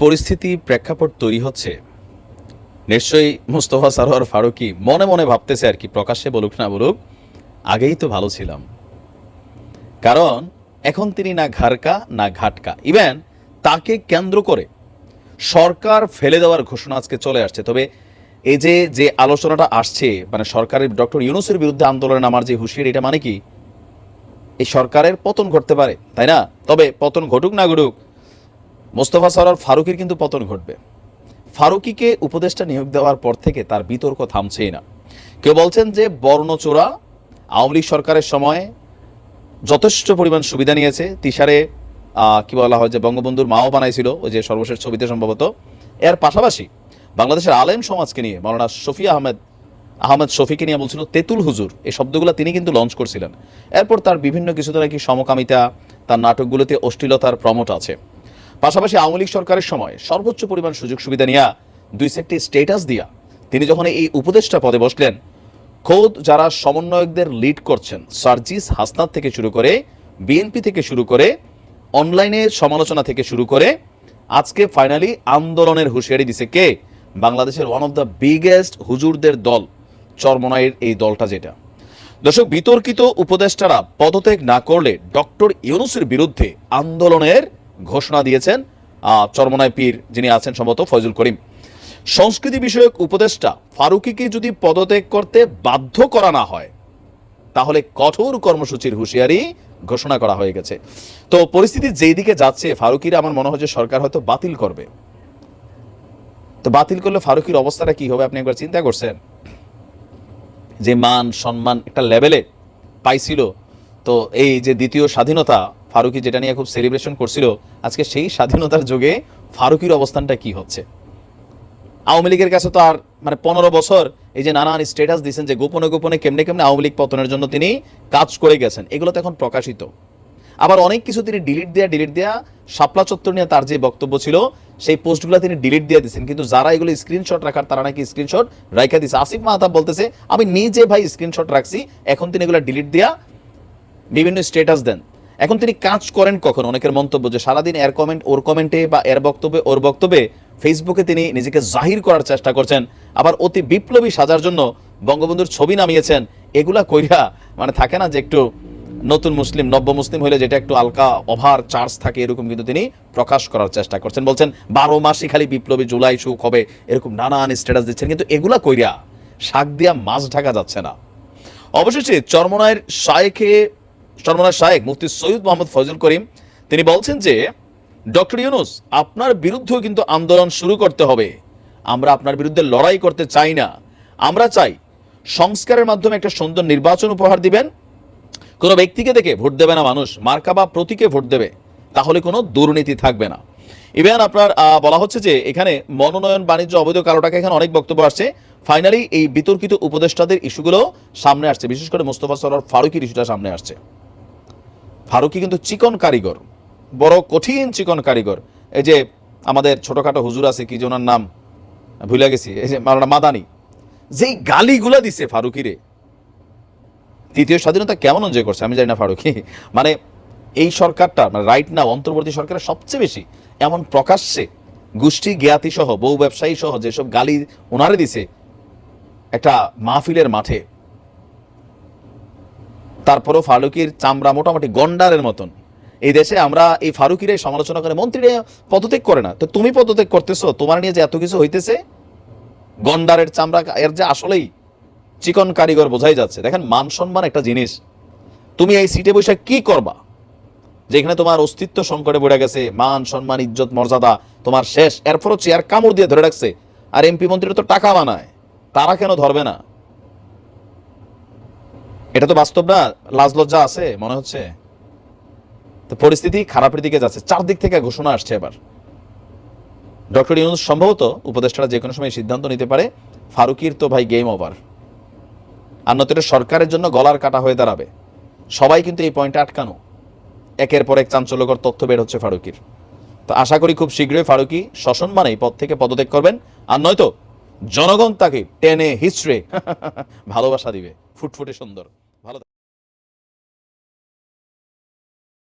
পরিস্থিতি প্রেক্ষাপট তৈরি হচ্ছে, নিশ্চয়ই মুস্তফা সরোয়ার ফারুকী মনে মনে ভাবতেছে আর কি, প্রকাশ্যে বলুক না বলুক, আগেই তো ভালো ছিলাম। কারণ এখন তিনি না ঘাড়কা না ঘাটকা, ইভেন তাকে কেন্দ্র করে সরকার ফেলে দেওয়ার ঘোষণা আজকে চলে আসছে। তবে এই যে আলোচনাটা আসছে, মানে সরকারের ডক্টর ইউনূসের বিরুদ্ধে আন্দোলনে নামার যে হুঁশিয়ারি, এটা মানে কি এই সরকারের পতন ঘটতে পারে, তাই না? তবে পতন ঘটুক না ঘটুক, মোস্তফা সরোয়ার ফারুকীর কিন্তু পতন ঘটবে। ফারুকীকে উপদেষ্টা নিয়োগ দেওয়ার পর থেকে তার বিতর্ক থামছেই না। কেউ বলছেন যে বর্ণচোরা আওয়ামী লীগ সরকারের সময় যথেষ্ট পরিমাণ সুবিধা নিয়েছে, তিশারে কি বলা হয় যে বঙ্গবন্ধুর মাও বানাইছিল, ওই যে সর্বশেষ ছবিতে সম্ভবত। এর পাশাপাশি বাংলাদেশের আলেম সমাজকে নিয়ে মাওলানা শফি আহমেদ শফিকে নিয়ে বলছিল তেতুল হুজুর, এই শব্দগুলো তিনি কিন্তু লঞ্চ করছিলেন। এরপর তার বিভিন্ন কিছুতে নাকি সমকামিতা, তার নাটকগুলোতে অশ্লীলতার প্রমোট আছে। পাশাপাশি আওয়ামী লীগ সরকারের সময় সর্বোচ্চ পরিমাণ সুযোগ সুবিধা নিয়ে 2 সেক্টর স্টেটাস দিয়া তিনি যখন এই উপদেষ্টা পদে বসলেন, খোদ যারা সমন্বয়কদের লিড করছেন, সার্জিস হাসনাত থেকে শুরু করে, বিএনপি থেকে শুরু করে, অনলাইনে সমালোচনা থেকে শুরু করে, আজকে ফাইনালি আন্দোলনের হুঁশিয়ারি দিছে কে? বাংলাদেশের ওয়ান অফ দ্য বিগেস্ট হুজুরদের দল, চরমনাইয়ের এই দলটা। যেটা দর্শক, বিতর্কিত উপদেষ্টারা পদত্যাগ না করলে ডক্টর ইউনূসের বিরুদ্ধে আন্দোলনের ঘোষণা দিয়েছেন চরমনাই পীর যিনি আছেন সম্ভবত ফয়জুল করিম। সংস্কৃতি বিষয়ক উপদেষ্টা ফারুকীকে যদি পদত্যাগ করতে বাধ্য করা না হয়, তাহলে কঠোর কর্মসূচির হুঁশিয়ারি ঘোষণা করা হয়ে গেছে। তো পরিস্থিতি যেই দিকে যাচ্ছে, ফারুকীর আমার মনে হয় যে সরকার হয়তো বাতিল করবে। তো বাতিল করলে ফারুকীর অবস্থাটা কি হবে আপনি একবার চিন্তা করছেন? যে মান সম্মান একটা লেভেলে পাইছিল, তো এই যে দ্বিতীয় স্বাধীনতা ফারুকী যেটা নিয়ে খুব সেলিব্রেশন করছিল, আজকে সেই স্বাধীনতার যুগে ফারুকীর অবস্থানটা কি হচ্ছে? আওয়ামী লীগের কাছে তো আর মানে 15 বছর এই যে নানান স্ট্যাটাস দিয়েছেন যে গোপনে গোপনে কেমনে কেমনে আওয়ামী লীগ পতনের জন্য তিনি কাজ করে গেছেন, এগুলো তো এখন প্রকাশিত। আবার অনেক কিছু তিনি ডিলিট দেয়া শাপলা চত্বর নিয়ে তার যে বক্তব্য ছিল, সেই পোস্টগুলো তিনি ডিলিট দিয়ে দিচ্ছেন। কিন্তু যারা এগুলো স্ক্রিনশট রাখার, তারা নাকি স্ক্রিনশট রাখা দিচ্ছে। আসিফ মাহতাব বলতেছে আমি নিজে ভাই স্ক্রিনশট রাখছি, এখন তিনি এগুলো ডিলিট দিয়া বিভিন্ন স্ট্যাটাস দেন। এখন তিনি কাজ করেন কখন? অনেকের মন্তব্য যে সারাদিন এর কমেন্ট ওর কমেন্টে, বা এর বক্তব্যে ওর বক্তব্যে, ফেসবুকে তিনি নিজেকে জাহির করার চেষ্টা করছেন। আবার অতি বিপ্লবী সাজার জন্য বঙ্গবন্ধুর ছবি নামিয়েছেন। এগুলা কইরা মানে থাকে না যে একটু নতুন মুসলিম, নব্য মুসলিম হইলে যেটা একটু আলকা ওভার চার্জ থাকে, এরকম কিন্তু তিনি প্রকাশ করার চেষ্টা করছেন। বলছেন 12 মাসই খালি বিপ্লবী, জুলাই সুখ হবে, এরকম নানান স্ট্যাটাস দিচ্ছেন। কিন্তু এগুলা কইরা শাক দিয়া মাছ ঢাকা যাচ্ছে না। অবশেষে চরমনাইয়ের শায়েখ মুফতি সৈয়দ মোহাম্মদ ফয়জুল করিম তিনি বলছেন যে ডক্টর ইউনূস, আপনার বিরুদ্ধেও কিন্তু আন্দোলন শুরু করতে হবে। আমরা আপনার বিরুদ্ধে লড়াই করতে চাই না, আমরা চাই সংস্কারের মাধ্যমে একটা সুন্দর নির্বাচন উপহার দিবেন। কোনো ব্যক্তিকে দেখে ভোট দেবে না মানুষ, মার্কা বা প্রতীকে ভোট দেবে, তাহলে কোনো দুর্নীতি থাকবে না। ইভেন আপনার বলা হচ্ছে যে এখানে মনোনয়ন বাণিজ্য অবৈধ কালো টাকা, এখানে অনেক বক্তব্য আসছে। ফাইনালি এই বিতর্কিত উপদেষ্টাদের ইস্যুগুলো সামনে আসছে, বিশেষ করে মোস্তফা সরোয়ার ফারুকীর ইস্যুটা সামনে আসছে। ফারুকী কিন্তু চিকন কারিগর, বড় কঠিন চিকন কারিগর। এই যে আমাদের ছোটখাটো হুজুর আছে, কি যে ওনার নাম ভুলে গেছি, এই যে মাওলানা মাদানি, যেই গালিগুলা দিছে ফারুকীরে, তৃতীয় স্বাধীনতা কেমন এনজয় করছে আমি জানি না ফারুকী। মানে এই সরকারটা, মানে রাইট নাও অন্তর্বর্তী সরকারের সবচেয়ে বেশি এমন প্রকাশ্যে গোষ্ঠী জ্ঞাতি সহ, বউ ব্যবসায়ী সহ যেসব গালি ওনারে দিছে একটা মাহফিলের মাঠে, তারপরও ফারুকীর চামড়া মোটামুটি গন্ডারের মতন। এই দেশে আমরা এই ফারুকীরে সমালোচনা করে মন্ত্রীরা পদত্যাগ করে না, তো তুমি পদত্যাগ করতেছো, তোমার নিয়ে যে এত কিছু হইতেছে, গন্ডারের চামড়া, এর যে আসলেই চিকন কারিগর বোঝাই যাচ্ছে। দেখেন, মান সম্মান একটা জিনিস, তুমি এই সিটে বসে কি করবা যেখানে তোমার অস্তিত্ব সংকটে পড়ে গেছে, মান সম্মান ইজ্জত মর্যাদা তোমার শেষ, এরপরও চেয়ার কামড় দিয়ে ধরে রাখছে। আর এমপি মন্ত্রীরা তো টাকা বানায়, তারা কেন ধরবে না? এটা তো বাস্তব না? লাজ লজ্জা আছে মনে হচ্ছে। তো পরিস্থিতি খারাপের দিকে যাচ্ছে, চারদিক থেকে ঘোষণা আসছে। এবার ডক্টর ইউনূস সম্ভবত উপদেষ্টারা যে কোনো সময় সিদ্ধান্ত নিতে পারে, ফারুকীর তো ভাই গেম ওভার। আর নতুন সরকারের জন্য গলার কাটা হয়ে দাঁড়াবে। সবাই কিন্তু এই পয়েন্টে আটকানো, একের পর এক চাঞ্চল্যকর তথ্য বের হচ্ছে ফারুকীর। তো আশা করি খুব শীঘ্রই ফারুকী সসম্মানে এই পদ থেকে পদত্যাগ করবেন, আর নয়তো জনগণ তাকে টেনে হিস্ট্রে ভালোবাসা দিবে, ফুটফুটে সুন্দর।